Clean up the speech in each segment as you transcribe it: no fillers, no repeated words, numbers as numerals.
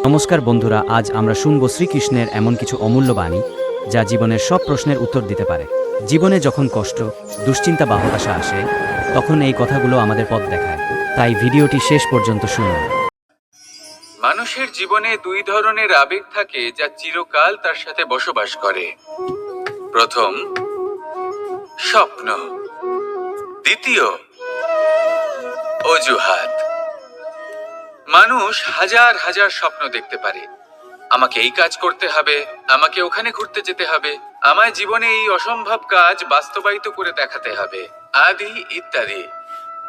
নমস্কার বন্ধুরা, আজ আমরা শুনব শ্রীকৃষ্ণের এমন কিছু অমূল্য বাণী যা জীবনের সব প্রশ্নের উত্তর দিতে পারে। জীবনে যখন কষ্ট, দুশ্চিন্তা বা হতাশা আসে, তখন এই কথাগুলো আমাদের পথ দেখায়। তাই ভিডিওটি শেষ পর্যন্ত শুনুন। মানুষের জীবনে দুই ধরনের আবেগ থাকে যা চিরকাল তার সাথে বসবাস করে। প্রথম, স্বপ্ন। দ্বিতীয়, অজুহাত। মানুষ হাজার হাজার স্বপ্ন দেখতে পারে। আমাকে এই কাজ করতে হবে, আমাকে ওখানে ঘুরতে যেতে হবে, আমায় জীবনে এই অসম্ভব কাজ বাস্তবায়িত করে দেখাতে হবে, আদি ইত্যাদি।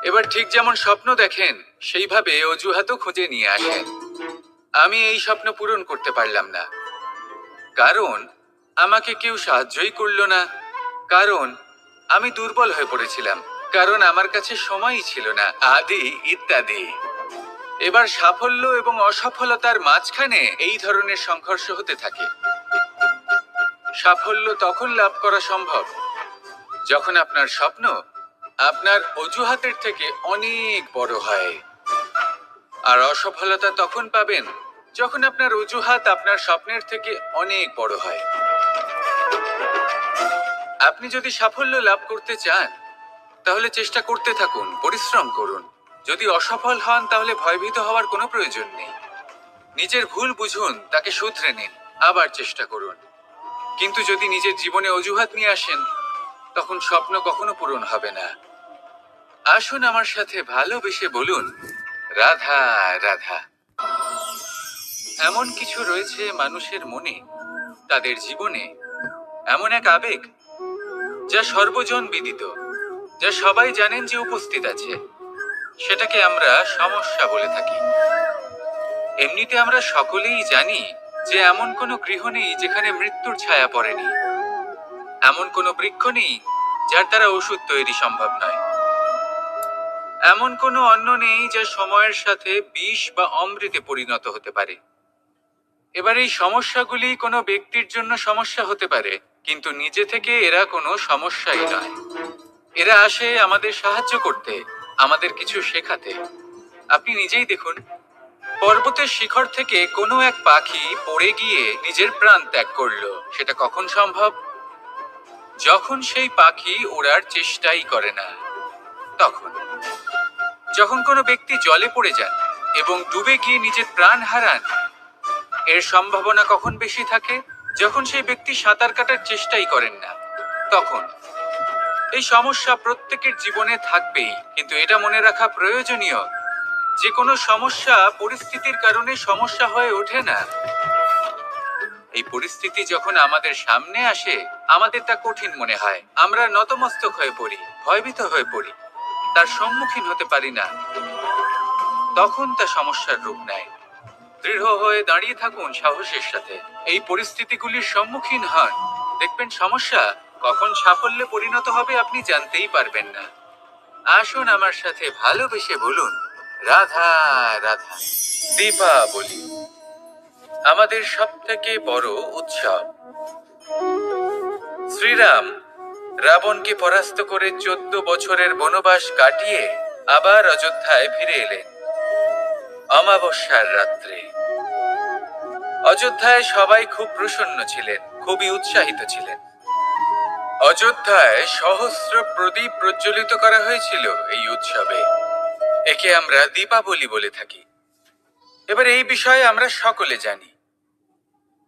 এবার ঠিক যেমন স্বপ্ন দেখেন, সেইভাবে অজুহাতও খুঁজে নিয়ে আসেন। আমি এই স্বপ্ন পূরণ করতে পারলাম না, কারণ আমাকে কেউ সাহায্যই করলো না, কারণ আমি দুর্বল হয়ে পড়েছিলাম, কারণ আমার কাছে সময়ই ছিল না, আদি ইত্যাদি। এবার সাফল্য এবং অসফলতার মাঝখানে এই ধরনের সংঘর্ষ হতে থাকে। সাফল্য তখন লাভ করা সম্ভব যখন আপনার স্বপ্ন আপনার অজুহাতের থেকে অনেক বড় হয়, আর অসফলতা তখন পাবেন যখন আপনার অজুহাত আপনার স্বপ্নের থেকে অনেক বড় হয়। আপনি যদি সাফল্য লাভ করতে চান, তাহলে চেষ্টা করতে থাকুন, পরিশ্রম করুন। যদি অসফল হন, তাহলে ভয়ভীত হওয়ার কোনো প্রয়োজন নেই। নিজের ভুল বুঝুন, তাকে শুধরে নিন, আবার চেষ্টা করুন। কিন্তু যদি নিজের জীবনে অজুহাত নিয়ে আসেন, তখন স্বপ্ন কখনো পূরণ হবে না। আসুন আমার সাথে ভালোবেসে বলুন, রাধা রাধা। এমন কিছু রয়েছে মানুষের মনে, তাদের জীবনে, এমন এক আবেগ যা সর্বজন বিদিত, যা সবাই জানেন যে উপস্থিত আছে। সেটাকে আমরা সমস্যা বলে থাকি। এমনিতে আমরা সকলেই জানি যে এমন কোনো গৃহ নেই যেখানে মৃত্যুর ছায়া পড়েনি, এমন কোনো বৃক্ষ নেই যার দ্বারা ওষুধ তৈরি সম্ভব নয়, এমন কোনো অন্ন নেই যা সময়ের সাথে বিষ বা অমৃতে পরিণত হতে পারে। এবার এই সমস্যাগুলি কোনো ব্যক্তির জন্য সমস্যা হতে পারে, কিন্তু নিজে থেকে এরা কোনো সমস্যাই নয়। এরা আসে আমাদের সাহায্য করতে, আমাদের কিছু শেখাতে। আপনি নিজেই দেখুন, পর্বতের শিখর থেকে কোনো এক পাখি পড়ে গিয়ে নিজের প্রাণ ত্যাগ করলো। সেটা কখন সম্ভব? যখন সেই পাখি ওড়ার চেষ্টাই করে না। তখন যখন কোনো ব্যক্তি জলে পড়ে যান এবং ডুবে গিয়ে নিজের প্রাণ হারান, এর সম্ভাবনা কখন বেশি থাকে? যখন সেই ব্যক্তি সাঁতার কাটার চেষ্টাই করেন না। তখন এই সমস্যা প্রত্যেকের জীবনে থাকবেই, কিন্তু এটা মনে রাখা প্রয়োজনীয় যে কোনো সমস্যা পরিস্থিতির কারণে সমস্যা হয়ে ওঠে না। এই পরিস্থিতি যখন আমাদের সামনে আসে, আমাদের তা কঠিন মনে হয়। আমরা নতমস্তক হয়ে পড়ি, ভয়ভীত হয়ে পড়ি, তার সম্মুখীন হতে পারি না। তখন তা সমস্যার রূপ নেয়। দৃঢ় হয়ে দাঁড়িয়ে থাকুন সাহসের সাথে, এই পরিস্থিতিগুলির সম্মুখীন হন। দেখবেন সমস্যা কখন সাফল্যে পরিণত হবে আপনি জানতেই পারবেন না। আসুন আমার সাথে ভালোবেসে বলুন, রাধা রাধা। দীপাবলি আমাদের সবথেকে বড় উৎসব। শ্রীরাম রাবণকে পরাস্ত করে 14 বছরের বনবাস কাটিয়ে আবার অযোধ্যায় ফিরে এলেন অমাবস্যার রাত্রে। অযোধ্যায় সবাই খুব প্রসন্ন ছিলেন, খুবই উৎসাহিত ছিলেন। অযোধ্যায় সহস্র প্রদীপ প্রজ্বলিত করা হয়েছিল এই উৎসবে। একে আমরা দীপাবলি বলে থাকি। এবার এই বিষয়ে আমরা সকলে জানি।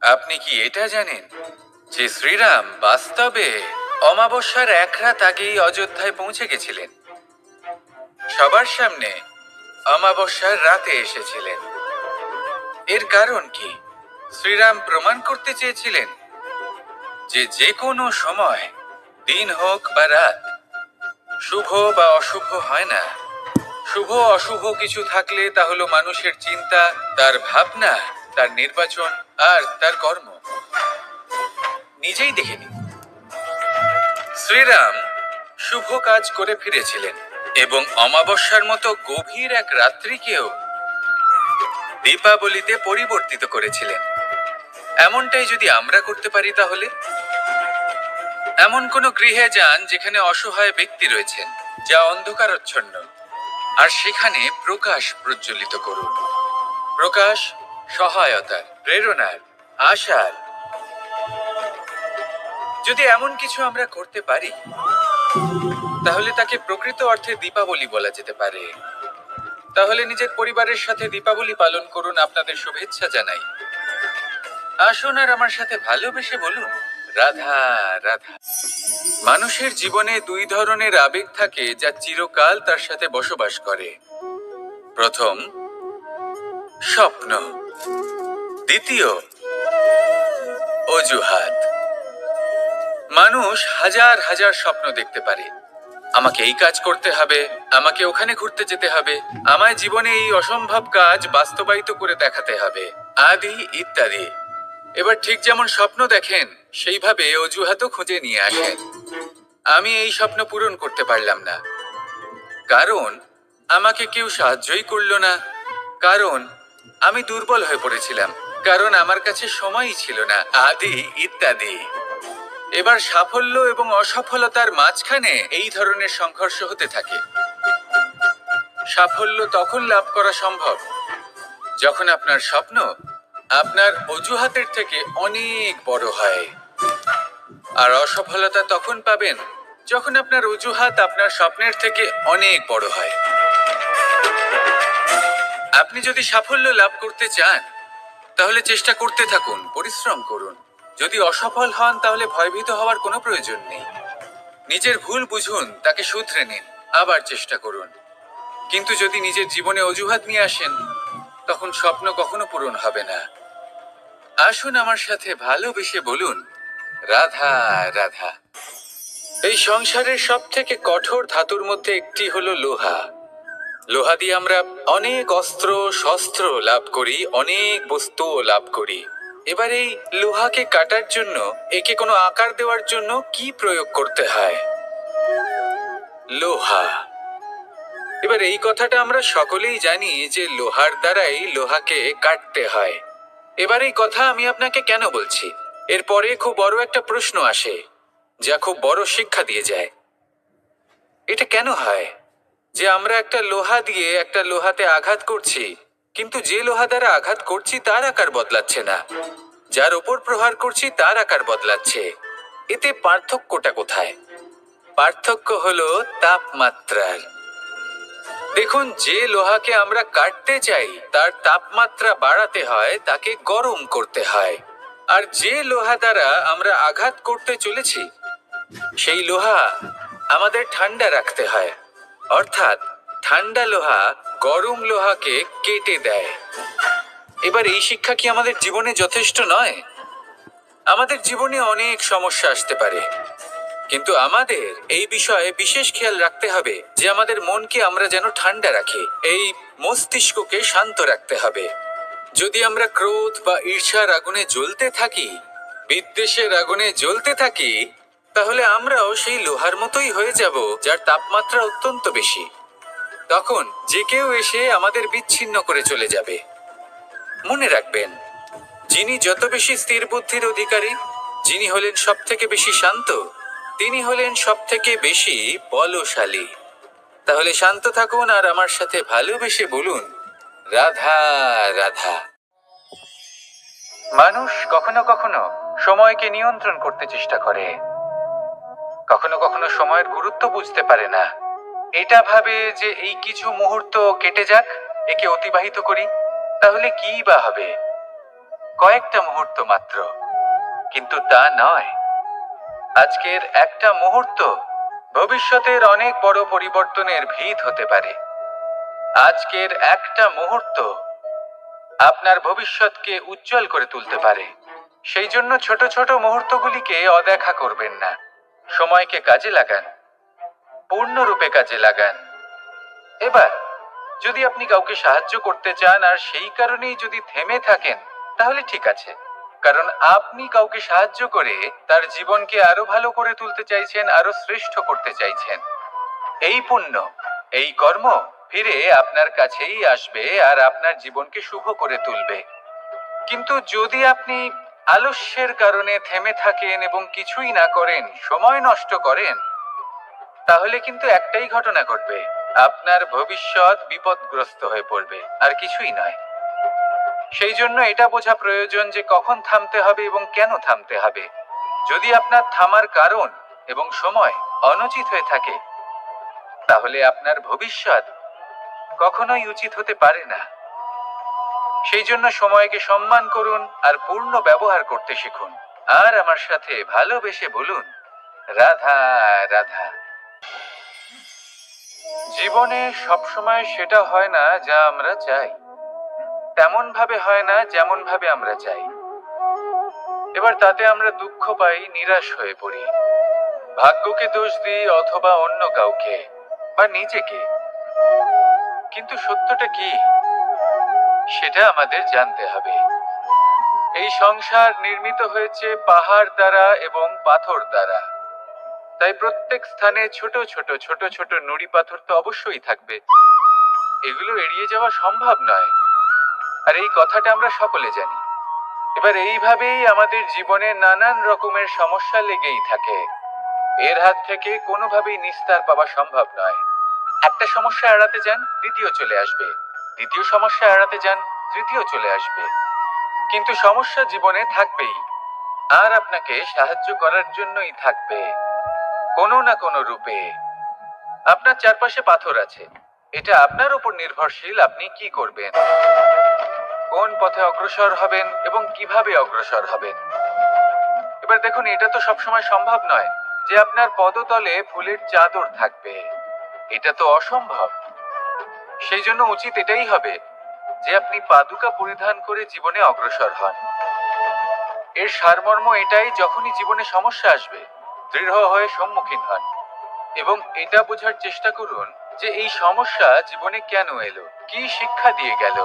আপনি কি এটা জানেন যে শ্রীরাম বাস্তবে অমাবস্যার এক রাত আগেই অযোধ্যায় পৌঁছে গেছিলেন? সবার সামনে অমাবস্যার রাতে এসেছিলেন। এর কারণ কি? শ্রীরাম প্রমাণ করতে চেয়েছিলেন যে যে কোনো সময়, দিন হোক বা রাত, শুভ বা অশুভ হয় না। শুভ অশুভ কিছু থাকলে তা হলো মানুষের চিন্তা, তার ভাবনা, তার নির্বাচন আর তার কর্ম। নিজেই দেখে নিন, শ্রীরাম শুভ কাজ করে ফিরেছিলেন এবং অমাবস্যার মতো গভীর এক রাত্রিকেও দীপাবলিতে পরিবর্তিত করেছিলেন। এমনটাই যদি আমরা করতে পারি, তাহলে এমন কোন গৃহে যান যেখানে অসহায় ব্যক্তি রয়েছেন, যা অন্ধকারাচ্ছন্ন, আর সেখানে প্রকাশ প্রজ্বলিত করুন। প্রকাশ সহায়তার, প্রেরণার, আশার। যদি এমন কিছু আমরা করতে পারি তাহলে তাকে প্রকৃত অর্থে দীপাবলি বলা যেতে পারে। তাহলে নিজের পরিবারের সাথে দীপাবলি পালন করুন। আপনাদের শুভেচ্ছা জানাই। আসুন আর আমার সাথে ভালোবেসে বলুন, রাধা রাধা। মানুষের জীবনে দুই ধরনের আবেগ থাকে যা চিরকাল তার সাথে বসবাস করে। প্রথম, স্বপ্ন। দ্বিতীয়, অজুহাত। মানুষ হাজার হাজার স্বপ্ন দেখতে পারে। আমাকে এই কাজ করতে হবে, আমাকে ওখানে ঘুরতে যেতে হবে, আমায় জীবনে এই অসম্ভব কাজ বাস্তবায়িত করে দেখাতে হবে, আদি ইত্যাদি। এবার ঠিক যেমন স্বপ্ন দেখেন সেইভাবে অজুহাতও খুঁজে নিয়ে আসেন। আমি এই স্বপ্ন পূরণ করতে পারলাম না, কারণ আমাকে কেউ সাহায্যই করলো না, কারণ আমি দুর্বল হয়ে পড়েছিলাম, কারণ আমার কাছে সময়ই ছিল না, আদি ইত্যাদি। এবার সাফল্য এবং অসফলতার মাঝখানে এই ধরনের সংঘর্ষ হতে থাকে। সাফল্য তখন লাভ করা সম্ভব যখন আপনার স্বপ্ন আপনার অজুহাতের থেকে অনেক বড় হয়, আর অসফলতা তখন পাবেন যখন আপনার অজুহাত আপনার স্বপ্নের থেকে অনেক বড় হয়। আপনি যদি সাফল্য লাভ করতে চান তাহলে চেষ্টা করতে থাকুন, পরিশ্রম করুন। যদি অসফল হন তাহলে ভয়ভীত হওয়ার কোনো প্রয়োজন নেই। নিজের ভুল বুঝুন, তাকে শুধরে নিন, আবার চেষ্টা করুন। কিন্তু যদি নিজের জীবনে অজুহাত নিয়ে আসেন তখন স্বপ্ন কখনো পূরণ হবে না। আসুন আমার সাথে ভালোবেসে বলুন, রাধা রাধা। এই সংসারের সব থেকে কঠোর ধাতুর মধ্যে একটি হলো লোহা। লোহা দিয়ে আমরা অনেক অস্ত্র শস্ত্র লাভ করি, অনেক বস্তুও লাভ করি। এবার এই লোহাকে কাটার জন্য, একে কোনো আকার দেওয়ার জন্য কি প্রয়োগ করতে হয়? লোহা। এবার এই কথাটা আমরা সকলেই জানি যে লোহার দ্বারাই লোহাকে কাটতে হয়। এবার এই কথা আমি আপনাকে কেন বলছি? এরপরে খুব বড় একটা প্রশ্ন আসে যা খুব বড় শিক্ষা দিয়ে যায়। এটা কেন হয় যে আমরা একটা লোহা দিয়ে একটা লোহাতে আঘাত করছি, কিন্তু যে লোহা দ্বারা আঘাত করছি তার আকার বদলাচ্ছে না, যার ওপর প্রহার করছি তার আকার বদলাচ্ছে? এতে পার্থক্যটা কোথায়? পার্থক্য হলো তাপমাত্রার। দেখুন, যে লোহাকে আমরা কাটতে চাই তার তাপমাত্রা বাড়াতে হয়, তাকে গরম করতে হয়। আর যে লোহা দ্বারা আমরা আঘাত করতে চলেছি সেই লোহা আমাদের ঠান্ডা রাখতে হয়। অর্থাৎ ঠান্ডা লোহা গরম লোহাকে কেটে দেয়। এবার এই শিক্ষা কি আমাদের জীবনে যথেষ্ট নয়? আমাদের জীবনে অনেক সমস্যা আসতে পারে, কিন্তু আমাদের এই বিষয়ে বিশেষ খেয়াল রাখতে হবে যে আমাদের মনকে আমরা যেন ঠান্ডা রাখি, এই মস্তিষ্ককে শান্ত রাখতে হবে। যদি আমরা ক্রোধ বা ঈর্ষার আগুনে জ্বলতে থাকি, বিদ্বেষের আগুনে জ্বলতে থাকি, তাহলে আমরাও সেই লোহার মতোই হয়ে যাব যার তাপমাত্রা অত্যন্ত বেশি। তখন যে কেউ এসে আমাদের বিচ্ছিন্ন করে চলে যাবে। মনে রাখবেন, যিনি যত বেশি স্থির বুদ্ধির অধিকারী, যিনি হলেন সব থেকে বেশি শান্ত, তিনি হলেন সব থেকে বেশি বলশালী। তাহলে শান্ত থাকুন আর আমার সাথে ভালোবেসে বলুন, রাধা রাধা। মানুষ কখনো কখনো সময়কে নিয়ন্ত্রণ করতে চেষ্টা করে, কখনো কখনো সময়ের গুরুত্ব বুঝতে পারে না। এটা ভাবে যে এই কিছু মুহূর্ত কেটে যাক, একে অতিবাহিত করি, তাহলে কি বা হবে? কয়েকটা মুহূর্ত মাত্র, কিন্তু তা নয়। আজকের একটা মুহূর্ত ভবিষ্যতের অনেক বড় পরিবর্তনের ভিত হতে পারে। আজকের একটা মুহূর্ত আপনার ভবিষ্যৎকে উজ্জ্বল করে তুলতে পারে। সেই জন্য ছোট ছোট মুহূর্তগুলিকে অদেখা করবেন না। সময়কে কাজে লাগান, পূর্ণরূপে কাজে লাগান। এবার যদি আপনি কাউকে সাহায্য করতে চান আর সেই কারণেই যদি থেমে থাকেন, তাহলে ঠিক আছে, কারণ আপনি কাউকে সাহায্য করে তার জীবনকে আরো ভালো করে তুলতে চাইছেন, আরো শ্রেষ্ঠ করতে চাইছেন। এই পুণ্য, এই কর্ম ফিরে আপনার কাছেই আসবে আর আপনার জীবনকে শুভ করে তুলবে। কিন্তু যদি আপনি আলস্যের কারণে থেমে থাকেন এবং কিছুই না করেন, সময় নষ্ট করেন, তাহলে কিন্তু একটাই ঘটনা ঘটবে, আপনার ভবিষ্যৎ বিপদগ্রস্ত হয়ে পড়বে, আর কিছুই নয়। সেই জন্য এটা বোঝা প্রয়োজন যে কখন থামতে হবে এবং কেন থামতে হবে। যদি আপনার থামার কারণ এবং সময় অনুচিত হয়ে থাকে, তাহলে আপনার ভবিষ্যৎ কখনোই উচিত হতে পারে না। সেই জন্য সময়কে সম্মান করুন আর পূর্ণ ব্যবহার করতে শিখুন। আর আমার সাথে ভালোবেসে বলুন, রাধা রাধা। জীবনে সবসময় সেটা হয় না যা আমরা চাই, তেমন ভাবে হয় না যেমন ভাবে আমরা চাই। এবার তাতে আমরা দুঃখ পাই, নিরাশ হয়ে পড়ি, ভাগ্যকে দোষ দিই অথবা অন্য কাউকে বা নিজেকে। কিন্তু সত্যটা কি সেটা আমাদের জানতে হবে। এই সংসার নির্মিত হয়েছে পাহাড় দ্বারা এবং পাথর দ্বারা। তাই প্রত্যেক স্থানে ছোট ছোট ছোট ছোট নুড়ি পাথর তো অবশ্যই থাকবে। এগুলো এড়িয়ে যাওয়া সম্ভব নয়, আর এই কথাটা আমরা সকলে জানি। এবার এইভাবেই আমাদের জীবনে নানান রকমের সমস্যা লেগেই থাকে। এর হাত থেকে কোনোভাবেই নিস্তার পাওয়া সম্ভব নয়। একটা সমস্যা এড়াতে যান, দ্বিতীয় চলে আসবে, দ্বিতীয় সমস্যা এড়াতে যান, তৃতীয় চলে আসবে। কিন্তু সমস্যা জীবনে থাকবেই, আর আপনাকে সাহায্য করার জন্যই থাকবে কোনো না কোনো রূপে। আপনার চারপাশে পাথর আছে, এটা আপনার উপর নির্ভরশীল আপনি কি করবেন, কোন পথে অগ্রসর হবেন এবং কিভাবে অগ্রসর হবেন। এবার দেখুন, এটা তো সবসময় সম্ভব নয় যে আপনার পদতলে ফুলের চাদর থাকবে, এটা তো অসম্ভব। সেই জন্য উচিত এটাই হবে যে আপনি পাদুকা পরিধান করে জীবনে অগ্রসর হন। এর সারমর্ম এটাই, যখনই জীবনে সমস্যা আসবে দৃঢ় হয়ে সম্মুখীন হন এবং এটা বোঝার চেষ্টা করুন যে এই সমস্যা জীবনে কেন এলো, কি শিক্ষা দিয়ে গেল।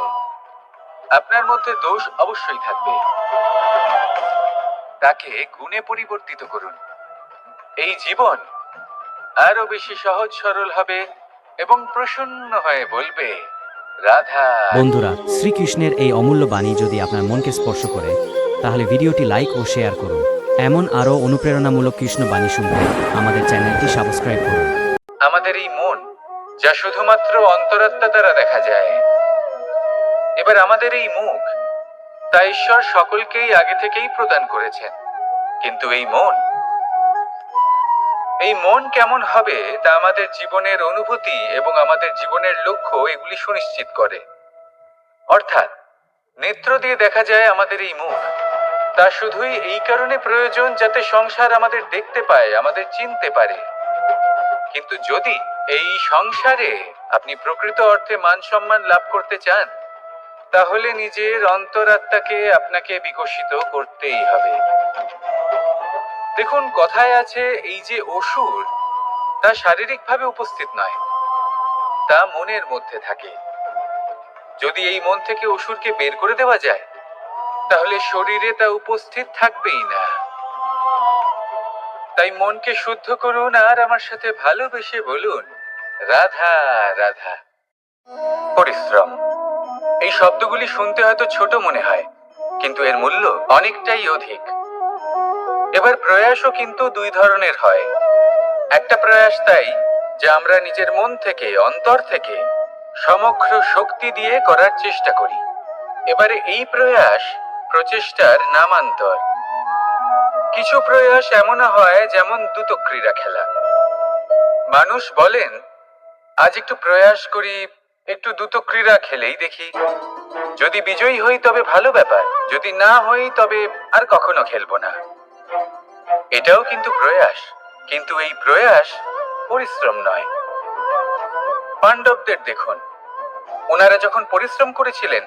আপনার মধ্যে দোষ অবশ্যই থাকবে, তাকে গুণে পরিবর্তিত করুন। এই জীবন আরো বেশি সহজ সরল হবে এবং প্রসন্ন হয়ে বলবে, রাধা। বন্ধুরা, শ্রীকৃষ্ণের এই অমূল্য বাণী যদি আপনার মনকে স্পর্শ করে, তাহলে ভিডিওটি লাইক ও শেয়ার করুন। এমন আরও অনুপ্রেরণামূলক কৃষ্ণ বাণী শুনতে আমাদের চ্যানেলটি সাবস্ক্রাইব করুন। আমাদের এই মন, যা শুধুমাত্র অন্তরাত্মা দ্বারা দেখা যায়, এবার আমাদের এই মুখ, তা ঈশ্বর সকলকেই আগে থেকেই প্রদান করেছেন। কিন্তু এই মন কেমন হবে তা আমাদের জীবনের অনুভূতি এবং আমাদের জীবনের লক্ষ্য এগুলি সুনিশ্চিত করে। অর্থাৎ নেত্র দিয়ে দেখা যায় আমাদের এই মুখ, তা শুধুই এই কারণে প্রয়োজন যাতে সংসার আমাদের দেখতে পায়, আমাদের চিনতে পারে। কিন্তু যদি এই সংসারে আপনি প্রকৃত অর্থে মান সম্মান লাভ করতে চান, তাহলে নিজের অন্তরাত্মাকে আপনাকে বিকশিত করতেই হবে। দেখুন, কথায় আছে এই যে অসুর, তা শারীরিকভাবে উপস্থিত নয়, তা মনের মধ্যে থাকে। যদি এই মন থেকে অসুরকে বের করে দেওয়া যায়, তাহলে শরীরে তা উপস্থিত থাকবেই না। তাই মনকে শুদ্ধ করুন আর আমার সাথে ভালোবেসে বলুন, রাধা রাধা। পরিশ্রম, এই শব্দগুলি শুনতে হয়তো ছোট মনে হয়, কিন্তু এর মূল্য অনেকটাই অধিক। এবার প্রয়াসও কিন্তু দুই ধরনের হয়। একটা প্রয়াস তাই যা আমরা নিজের মন থেকে, অন্তর থেকে সমগ্র শক্তি দিয়ে করার চেষ্টা করি। এবারে এই প্রয়াস প্রচেষ্টার নামান্তর। কিছু প্রয়াস এমন হয় যেমন দ্রুতক্রীড়া খেলা। মানুষ বলেন, আজ একটু প্রয়াস করি, একটু দ্রুতক্রীড়া খেলেই দেখি, যদি বিজয়ী হই তবে ভালো ব্যাপার, যদি না হই তবে আর কখনো খেলবো না। এটাও কিন্তু প্রয়াস, কিন্তু এই প্রয়াস পরিশ্রম নয়। পাণ্ডবদের দেখুন, ওনারা যখন পরিশ্রম করেছিলেন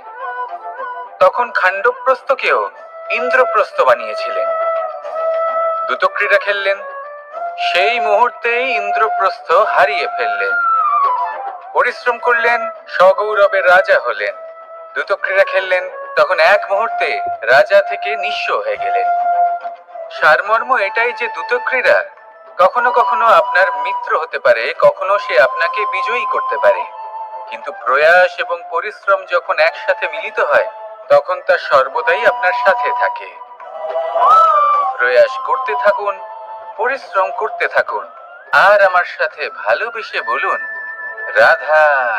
তখন খাণ্ডবপ্রস্থকেও ইন্দ্রপ্রস্থ বানিয়েছিলেন। দ্রুতক্রীড়া খেললেন, সেই মুহূর্তেই ইন্দ্রপ্রস্থ হারিয়ে ফেললেন। পরিশ্রম করলেন, সগৌরবের রাজা হলেন। দ্রুতক্রীড়া খেললেন, তখন এক মুহূর্তে রাজা থেকে নিঃস্ব হয়ে গেলেন। সারমর্ম এটাই যে দ্রুতক্রীড়া কখনো কখনো আপনার মিত্র হতে পারে, কখনো সে আপনাকে বিজয়ী করতে পারে, কিন্তু প্রয়াস এবং পরিশ্রম যখন একসাথে মিলিত হয়, তখন তা সর্বদাই আপনার সাথে থাকে। প্রয়াস করতে থাকুন, পরিশ্রম করতে থাকুন, আর আমার সাথে ভালোবেসে বলুন, রাধা।